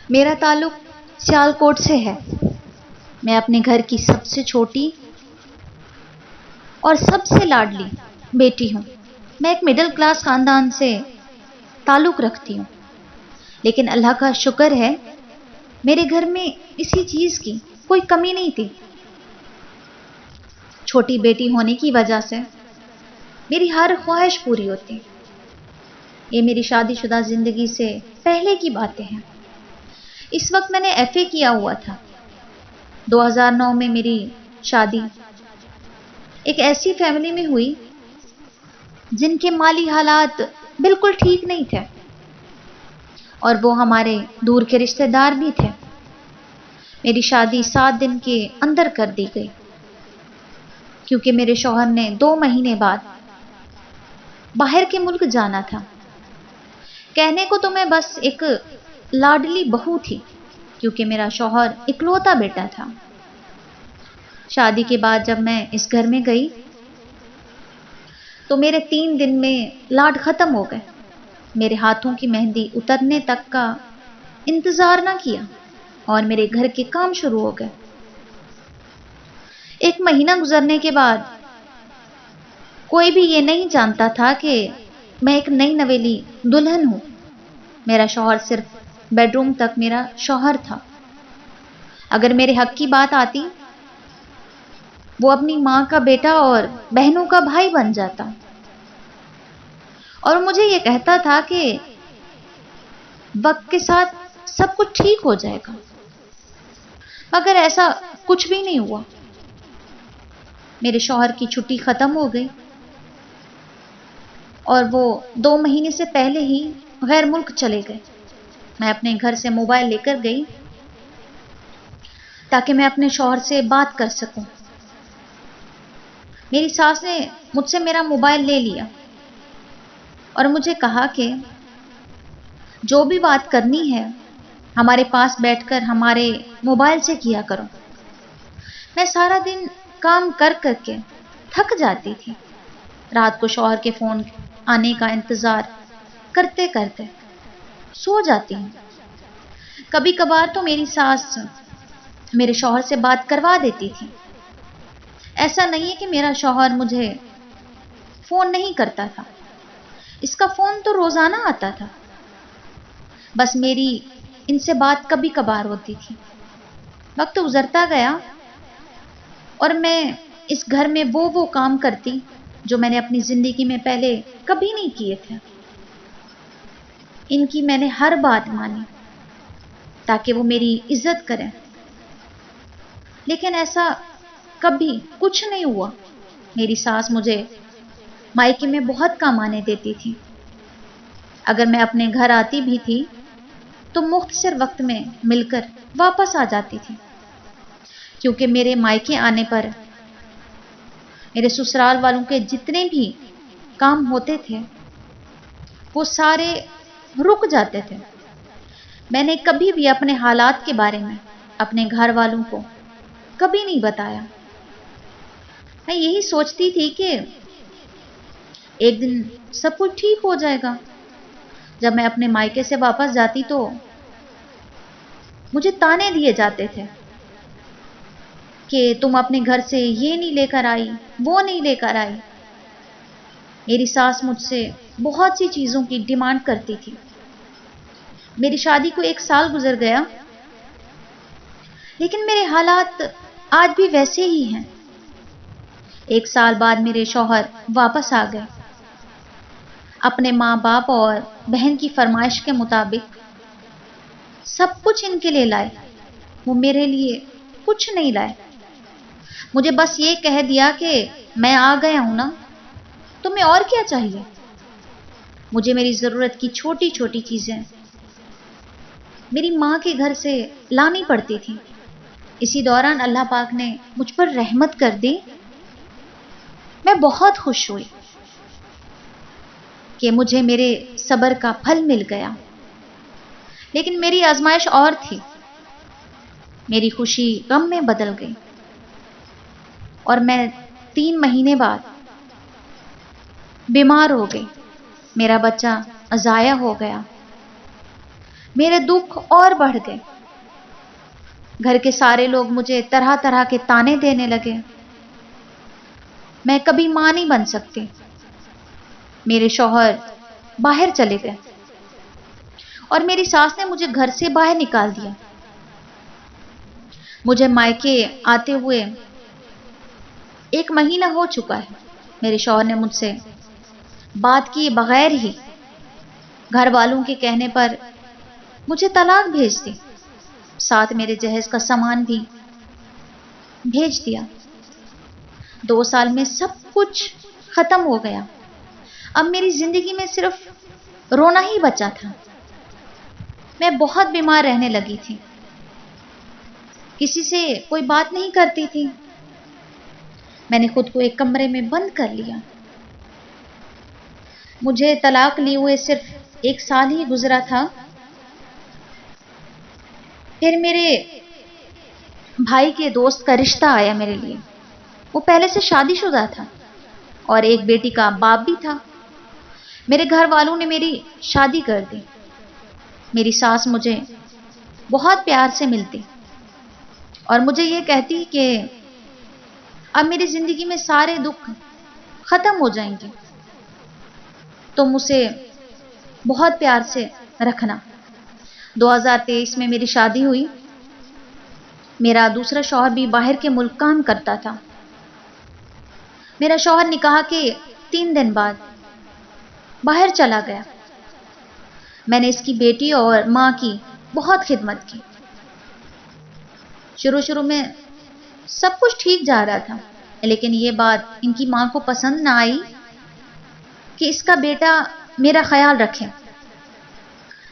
میرا تعلق سیالکوٹ سے ہے۔ میں اپنے گھر کی سب سے چھوٹی اور سب سے لاڈلی بیٹی ہوں۔ میں ایک مڈل کلاس خاندان سے تعلق رکھتی ہوں، لیکن اللہ کا شکر ہے میرے گھر میں کسی چیز کی کوئی کمی نہیں تھی۔ چھوٹی بیٹی ہونے کی وجہ سے میری ہر خواہش پوری ہوتی۔ یہ میری شادی شدہ زندگی سے پہلے کی باتیں ہیں۔ اس وقت میں نے ایف اے کیا ہوا تھا۔ 2009 میں میری شادی ایک ایسی فیملی میں ہوئی جن کے مالی حالات بالکل ٹھیک نہیں تھے، اور وہ ہمارے دور کے رشتہ دار بھی تھے۔ میری شادی 7 دن کے اندر کر دی گئی، کیونکہ میرے شوہر نے 2 مہینے بعد باہر کے ملک جانا تھا۔ کہنے کو تو میں بس ایک لاڈلی بہو تھی، کیونکہ میرا شوہر اکلوتا بیٹا تھا۔ شادی کے بعد جب میں اس گھر میں گئی تو میرے 3 دن میں لاڈ ختم ہو گئے۔ میرے ہاتھوں کی مہندی اترنے تک کا انتظار نہ کیا اور میرے گھر کے کام شروع ہو گئے۔ 1 مہینہ گزرنے کے بعد کوئی بھی یہ نہیں جانتا تھا کہ میں ایک نئی نویلی دلہن ہوں۔ میرا شوہر صرف بیڈ روم تک میرا شوہر تھا۔ اگر میرے حق کی بات آتی، وہ اپنی ماں کا بیٹا اور بہنوں کا بھائی بن جاتا، اور مجھے یہ کہتا تھا کہ وقت کے ساتھ سب کچھ ٹھیک ہو جائے گا، مگر ایسا کچھ بھی نہیں ہوا۔ میرے شوہر کی چھٹی ختم ہو گئی اور وہ 2 مہینے سے پہلے ہی غیر ملک چلے گئے۔ میں اپنے گھر سے موبائل لے کر گئی تاکہ میں اپنے شوہر سے بات کر سکوں۔ میری ساس نے مجھ سے میرا موبائل لے لیا اور مجھے کہا کہ جو بھی بات کرنی ہے ہمارے پاس بیٹھ کر ہمارے موبائل سے کیا کرو۔ میں سارا دن کام کر کر کے تھک جاتی تھی۔ رات کو شوہر کے فون آنے کا انتظار کرتے کرتے سو جاتی ہوں۔ کبھی کبھار تو میری ساس میرے شوہر سے بات کروا دیتی تھی۔ ایسا نہیں ہے کہ میرا شوہر مجھے فون نہیں کرتا تھا، اس کا فون تو روزانہ آتا تھا، بس میری ان سے بات کبھی کبھار ہوتی تھی۔ وقت گزرتا گیا اور میں اس گھر میں وہ کام کرتی جو میں نے اپنی زندگی میں پہلے کبھی نہیں کیے تھے۔ ان کی میں نے ہر بات مانی تاکہ وہ میری عزت کریں، لیکن ایسا کبھی کچھ نہیں ہوا۔ میری ساس مجھے مائکے میں بہت کام آنے دیتی تھی۔ اگر میں اپنے گھر آتی بھی تھی تو مختصر وقت میں مل کر واپس آ جاتی تھی، کیونکہ میرے مائکے آنے پر میرے سسرال والوں کے جتنے بھی کام ہوتے تھے وہ سارے رک جاتے تھے۔ میں نے کبھی بھی اپنے حالات کے بارے میں اپنے گھر والوں کو کبھی نہیں بتایا۔ میں یہی سوچتی تھی کہ ایک دن سب کچھ ٹھیک ہو جائے گا۔ جب میں اپنے مائکے سے واپس جاتی تو مجھے تانے دیے جاتے تھے کہ تم اپنے گھر سے یہ نہیں لے کر آئی، وہ نہیں لے کر آئی۔ میری ساس مجھ سے بہت سی چیزوں کی ڈیمانڈ کرتی تھی۔ میری شادی کو 1 سال گزر گیا، لیکن میرے حالات آج بھی ویسے ہی ہیں۔ 1 سال بعد میرے شوہر واپس آ گئے۔ اپنے ماں باپ اور بہن کی فرمائش کے مطابق سب کچھ ان کے لیے لائے، وہ میرے لیے کچھ نہیں لائے۔ مجھے بس یہ کہہ دیا کہ میں آ گیا ہوں نا، تمہیں اور کیا چاہیے۔ مجھے میری ضرورت کی چھوٹی چھوٹی چیزیں میری ماں کے گھر سے لانی پڑتی تھی۔ اسی دوران اللہ پاک نے مجھ پر رحمت کر دی۔ میں بہت خوش ہوئی کہ مجھے میرے صبر کا پھل مل گیا، لیکن میری آزمائش اور تھی۔ میری خوشی غم میں بدل گئی اور میں 3 مہینے بعد بیمار ہو گئی۔ میرا بچہ ضائع ہو گیا۔ میرے دکھ اور بڑھ گئے۔ گھر کے سارے لوگ مجھے طرح طرح کے تانے دینے لگے۔ میں کبھی ماں نہیں بن سکتی۔ میرے شوہر باہر چلے گئے اور میری ساس نے مجھے گھر سے باہر نکال دیا۔ مجھے مائکے آتے ہوئے 1 مہینہ ہو چکا ہے۔ میرے شوہر نے مجھ سے بات کیے بغیر ہی گھر والوں کے کہنے پر مجھے طلاق بھیج دی، ساتھ میرے جہیز کا سامان بھی بھیج دیا۔ 2 سال میں سب کچھ ختم ہو گیا۔ اب میری زندگی میں صرف رونا ہی بچا تھا۔ میں بہت بیمار رہنے لگی تھی، کسی سے کوئی بات نہیں کرتی تھی۔ میں نے خود کو ایک کمرے میں بند کر لیا۔ مجھے طلاق لیے ہوئے صرف 1 سال ہی گزرا تھا، پھر میرے بھائی کے دوست کا رشتہ آیا میرے لیے۔ وہ پہلے سے شادی شدہ تھا اور ایک بیٹی کا باپ بھی تھا۔ میرے گھر والوں نے میری شادی کر دی۔ میری ساس مجھے بہت پیار سے ملتی اور مجھے یہ کہتی کہ اب میری زندگی میں سارے دکھ ختم ہو جائیں گے، تم اسے بہت پیار سے رکھنا۔ 2023 میں میری شادی ہوئی۔ میرا دوسرا شوہر بھی باہر کے ملک کام کرتا تھا۔ میرا شوہر نکاح کے 3 دن بعد باہر چلا گیا۔ میں نے اس کی بیٹی اور ماں کی بہت خدمت کی۔ شروع میں سب کچھ ٹھیک جا رہا تھا، لیکن یہ بات ان کی ماں کو پسند نہ آئی کہ اس کا بیٹا میرا خیال رکھے۔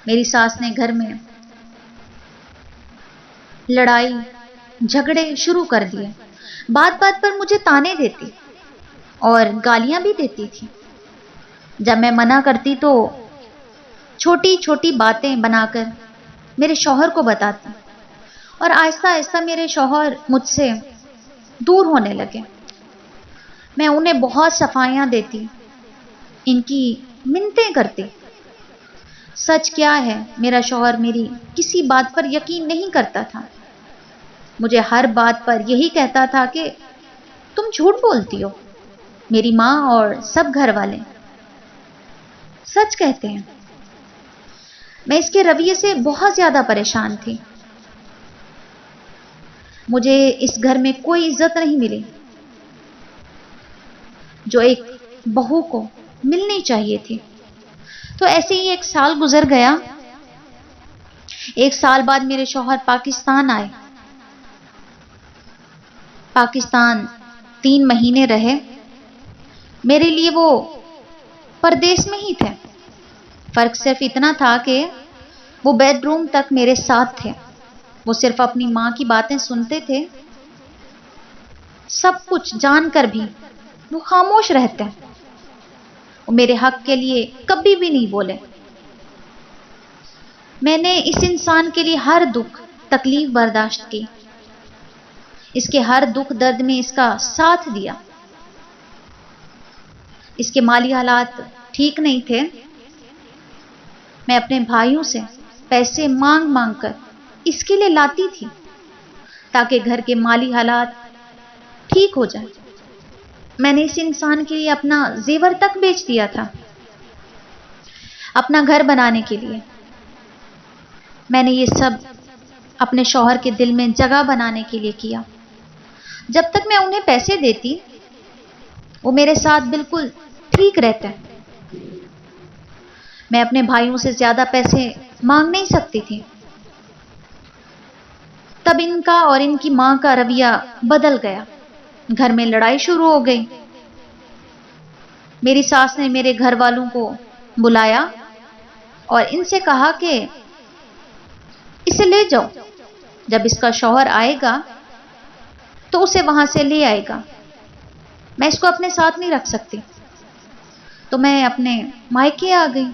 میری ساس نے گھر میں لڑائی جھگڑے شروع کر دیے۔ بات بات پر مجھے تانے دیتی اور گالیاں بھی دیتی تھی۔ جب میں منع کرتی تو چھوٹی چھوٹی باتیں بنا کر میرے شوہر کو بتاتی اور آہستہ آہستہ میرے شوہر مجھ سے دور ہونے لگے۔ میں انہیں بہت صفائیاں دیتی، ان کی منتیں کرتی۔ سچ کیا ہے، میرا شوہر میری کسی بات پر یقین نہیں کرتا تھا۔ مجھے ہر بات پر یہی کہتا تھا کہ تم جھوٹ بولتی ہو۔ میری ماں اور سب گھر والے سچ کہتے ہیں۔ میں اس کے رویے سے بہت زیادہ پریشان تھی۔ مجھے اس گھر میں کوئی عزت نہیں ملی جو ایک بہو کو ملنی چاہیے تھی۔ تو ایسے ہی 1 سال گزر گیا۔ 1 سال بعد میرے شوہر پاکستان آئے۔ پاکستان 3 مہینے رہے۔ میرے لیے وہ پردیس میں ہی تھے۔ فرق صرف اتنا تھا کہ وہ بیڈ روم تک میرے ساتھ تھے۔ وہ صرف اپنی ماں کی باتیں سنتے تھے۔ سب کچھ جان کر بھی وہ خاموش رہتے ہیں۔ وہ میرے حق کے لیے کبھی بھی نہیں بولے۔ میں نے اس انسان کے لیے ہر دکھ تکلیف برداشت کی، اس کے ہر دکھ درد میں اس کا ساتھ دیا۔ اس کے مالی حالات ٹھیک نہیں تھے۔ میں اپنے بھائیوں سے پیسے مانگ مانگ کر اس کے لیے لاتی تھی تاکہ گھر کے مالی حالات ٹھیک ہو جائیں۔ میں نے اس انسان کے لیے اپنا زیور تک بیچ دیا تھا، اپنا گھر بنانے کے لیے۔ میں نے یہ سب اپنے شوہر کے دل میں جگہ بنانے کے لیے کیا۔ جب تک میں انہیں پیسے دیتی وہ میرے ساتھ بالکل ٹھیک رہتے ہیں۔ میں اپنے بھائیوں سے زیادہ پیسے مانگ نہیں سکتی تھی۔ تب ان کا اور ان کی ماں کا رویہ بدل گیا۔ گھر میں لڑائی شروع ہو گئی۔ میری ساس نے میرے گھر والوں کو بلایا اور ان سے کہا کہ اسے لے جاؤ، جب اس کا شوہر آئے گا تو اسے وہاں سے لے آئے گا، میں اس کو اپنے ساتھ نہیں رکھ سکتی۔ تو میں اپنے مائکے آ گئی۔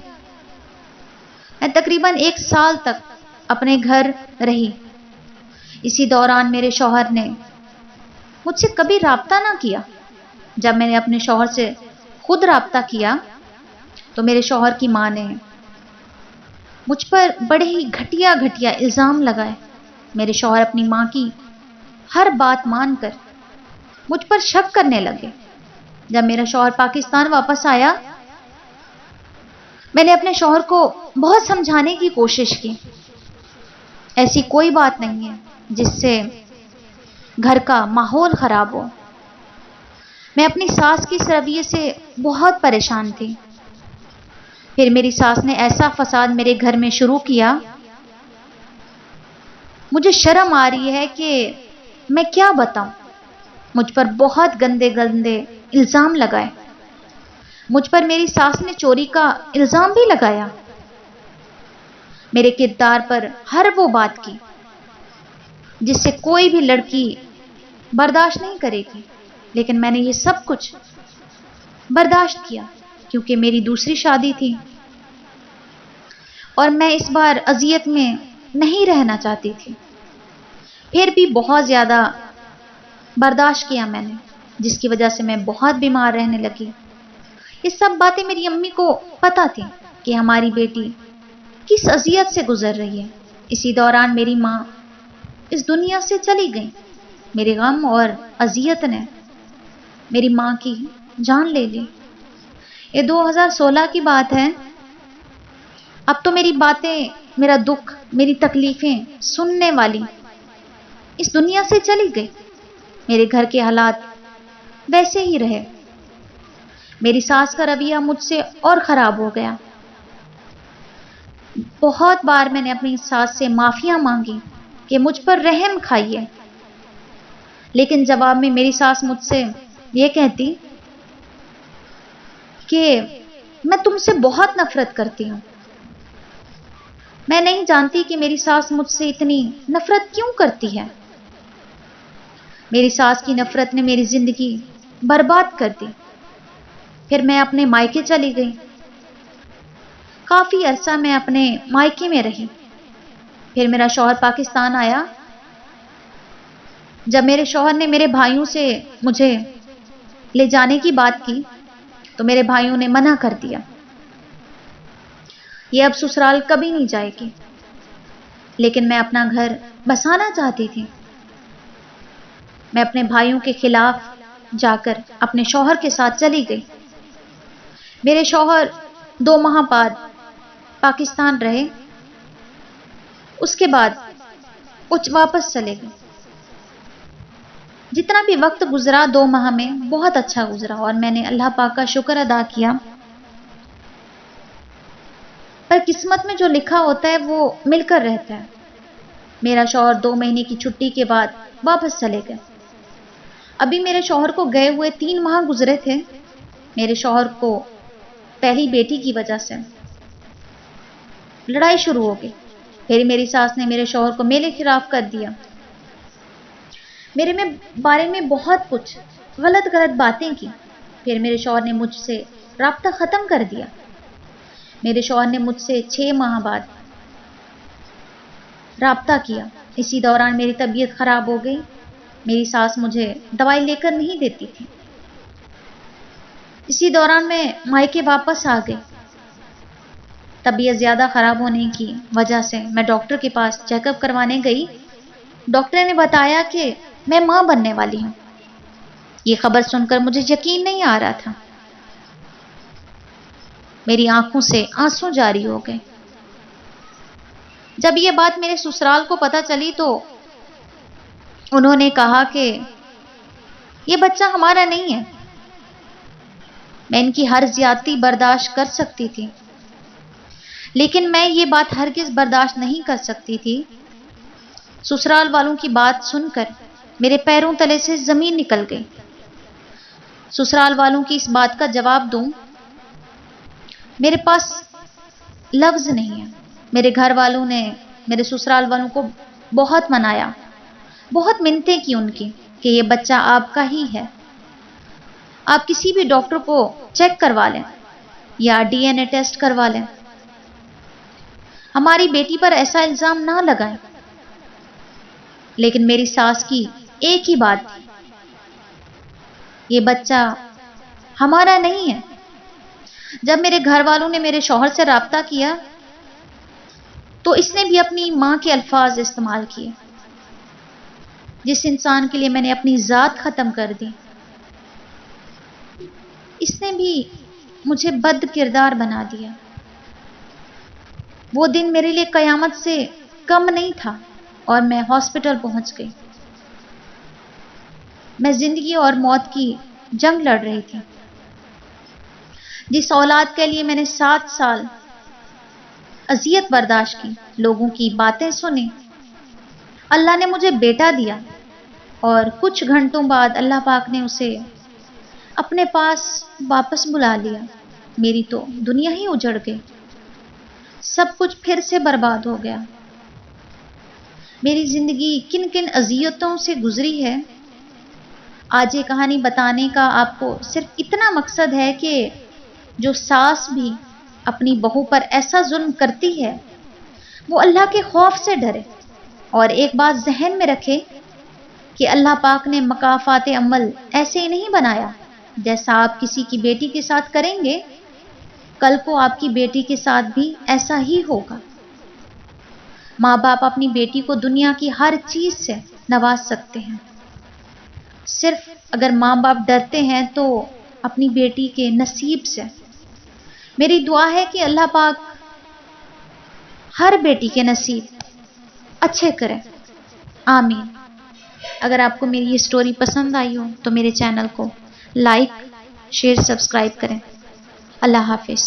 میں تقریباً 1 سال تک اپنے گھر رہی۔ اسی دوران میرے شوہر نے مجھ سے کبھی رابطہ نہ کیا۔ جب میں نے اپنے شوہر سے خود رابطہ کیا تو میرے شوہر کی ماں نے مجھ پر بڑے ہی گھٹیا گھٹیا الزام لگائے۔ میرے شوہر اپنی ماں کی ہر بات مان کر مجھ پر شک کرنے لگے۔ جب میرا شوہر پاکستان واپس آیا، میں نے اپنے شوہر کو بہت سمجھانے کی کوشش کی۔ ایسی کوئی بات نہیں ہے جس سے گھر کا ماحول خراب ہو۔ میں اپنی ساس کی اس رویے سے بہت پریشان تھی۔ پھر میری ساس نے ایسا فساد میرے گھر میں شروع کیا، مجھے شرم آ رہی ہے کہ میں کیا بتاؤں۔ مجھ پر بہت گندے گندے الزام لگائے۔ مجھ پر میری ساس نے چوری کا الزام بھی لگایا۔ میرے کردار پر ہر وہ بات کی جس سے کوئی بھی لڑکی برداشت نہیں کرے گی، لیکن میں نے یہ سب کچھ برداشت کیا کیونکہ میری دوسری شادی تھی اور میں اس بار اذیت میں نہیں رہنا چاہتی تھی۔ پھر بھی بہت زیادہ برداشت کیا میں نے، جس کی وجہ سے میں بہت بیمار رہنے لگی۔ یہ سب باتیں میری امی کو پتہ تھی کہ ہماری بیٹی کس اذیت سے گزر رہی ہے۔ اسی دوران میری ماں اس دنیا سے چلی گئی۔ میرے غم اور اذیت نے میری ماں کی جان لے لی۔ یہ 2016 کی بات ہے۔ اب تو میری باتیں، میرا دکھ، میری تکلیفیں سننے والی اس دنیا سے چلی گئی۔ میرے گھر کے حالات ویسے ہی رہے۔ میری ساس کا رویہ مجھ سے اور خراب ہو گیا۔ بہت بار میں نے اپنی ساس سے معافیاں مانگی کہ مجھ پر رحم کھائیے، لیکن جواب میں میری ساس مجھ سے یہ کہتی کہ میں تم سے بہت نفرت کرتی ہوں۔ میں نہیں جانتی کہ میری ساس مجھ سے اتنی نفرت کیوں کرتی ہے۔ میری ساس کی نفرت نے میری زندگی برباد کر دی۔ پھر میں اپنے مائکے چلی گئی۔ کافی عرصہ میں اپنے مائکے میں رہی۔ پھر میرا شوہر پاکستان آیا۔ جب میرے شوہر نے میرے بھائیوں سے مجھے لے جانے کی بات کی تو میرے بھائیوں نے منع کر دیا۔ یہ اب سسرال کبھی نہیں جائے گی، لیکن میں اپنا گھر بسانا چاہتی تھی۔ میں اپنے بھائیوں کے خلاف جا کر اپنے شوہر کے ساتھ چلی گئی۔ میرے شوہر 2 ماہ بعد پاکستان رہے، اس کے بعد واپس چلے گئے۔ جتنا بھی وقت گزرا 2 ماہ میں بہت اچھا گزرا اور میں نے اللہ پاک کا شکر ادا کیا۔ پر قسمت میں جو لکھا ہوتا ہے وہ مل کر رہتا ہے۔ میرا شوہر 2 مہینے کی چھٹی کے بعد واپس چلے گئے۔ ابھی میرے شوہر کو گئے ہوئے 3 ماہ گزرے تھے۔ میرے شوہر کو پہلی بیٹی کی وجہ سے لڑائی شروع ہو گئی۔ پھر میری ساس نے میرے شوہر کو میرے خلاف کر دیا۔ میرے بارے میں بہت کچھ غلط باتیں کی۔ پھر میرے شوہر نے مجھ سے رابطہ ختم کر دیا۔ میرے شوہر نے مجھ سے 6 ماہ بعد رابطہ کیا۔ اسی دوران میری طبیعت خراب ہو گئی۔ میری ساس مجھے دوائی لے کر نہیں دیتی تھی۔ اسی دوران میں مائکے واپس آ گئی۔ طبیعت زیادہ خراب ہونے کی وجہ سے میں ڈاکٹر کے پاس چیک اپ کروانے گئی۔ ڈاکٹر نے بتایا کہ میں ماں بننے والی ہوں۔ یہ خبر سن کر مجھے یقین نہیں آ رہا تھا۔ میری آنکھوں سے آنسو جاری ہو گئے۔ جب یہ بات میرے سسرال کو پتہ چلی تو انہوں نے کہا کہ یہ بچہ ہمارا نہیں ہے۔ میں ان کی ہر زیادتی برداشت کر سکتی تھی، لیکن میں یہ بات ہرگز برداشت نہیں کر سکتی تھی۔ سسرال والوں کی بات سن کر میرے پیروں تلے سے زمین نکل گئی۔ سسرال والوں کی اس بات کا جواب دوں، میرے پاس لفظ نہیں ہے۔ میرے گھر والوں نے میرے سسرال والوں کو بہت منایا، بہت منتیں کی ان کی کہ یہ بچہ آپ کا ہی ہے، آپ کسی بھی ڈاکٹر کو چیک کروا لیں یا DNA ٹیسٹ کروا لیں، ہماری بیٹی پر ایسا الزام نہ لگائیں۔ لیکن میری ساس کی ایک ہی بات تھی، یہ بچہ ہمارا نہیں ہے۔ جب میرے گھر والوں نے میرے شوہر سے رابطہ کیا تو اس نے بھی اپنی ماں کے الفاظ استعمال کیے. جس انسان کے لیے میں نے اپنی ذات ختم کر دی، اس نے بھی مجھے بد کردار بنا دیا. وہ دن میرے لیے قیامت سے کم نہیں تھا اور میں ہاسپٹل پہنچ گئی. میں زندگی اور موت کی جنگ لڑ رہی تھی. جس اولاد کے لیے میں نے 7 سال اذیت برداشت کی، لوگوں کی باتیں سنی، اللہ نے مجھے بیٹا دیا اور کچھ گھنٹوں بعد اللہ پاک نے اسے اپنے پاس واپس بلا لیا. میری تو دنیا ہی اجڑ گئی، سب کچھ پھر سے برباد ہو گیا. میری زندگی کن کن اذیتوں سے گزری ہے. آج یہ کہانی بتانے کا آپ کو صرف اتنا مقصد ہے کہ جو ساس بھی اپنی بہو پر ایسا ظلم کرتی ہے وہ اللہ کے خوف سے ڈرے اور ایک بات ذہن میں رکھے کہ اللہ پاک نے مکافات عمل ایسے ہی نہیں بنایا. جیسا آپ کسی کی بیٹی کے ساتھ کریں گے، کل کو آپ کی بیٹی کے ساتھ بھی ایسا ہی ہوگا. ماں باپ اپنی بیٹی کو دنیا کی ہر چیز سے نواز سکتے ہیں، صرف اگر ماں باپ ڈرتے ہیں تو اپنی بیٹی کے نصیب سے. میری دعا ہے کہ اللہ پاک ہر بیٹی کے نصیب اچھے کرے، آمین. اگر آپ کو میری یہ سٹوری پسند آئی ہو تو میرے چینل کو لائک، شیئر، سبسکرائب کریں. اللہ حافظ.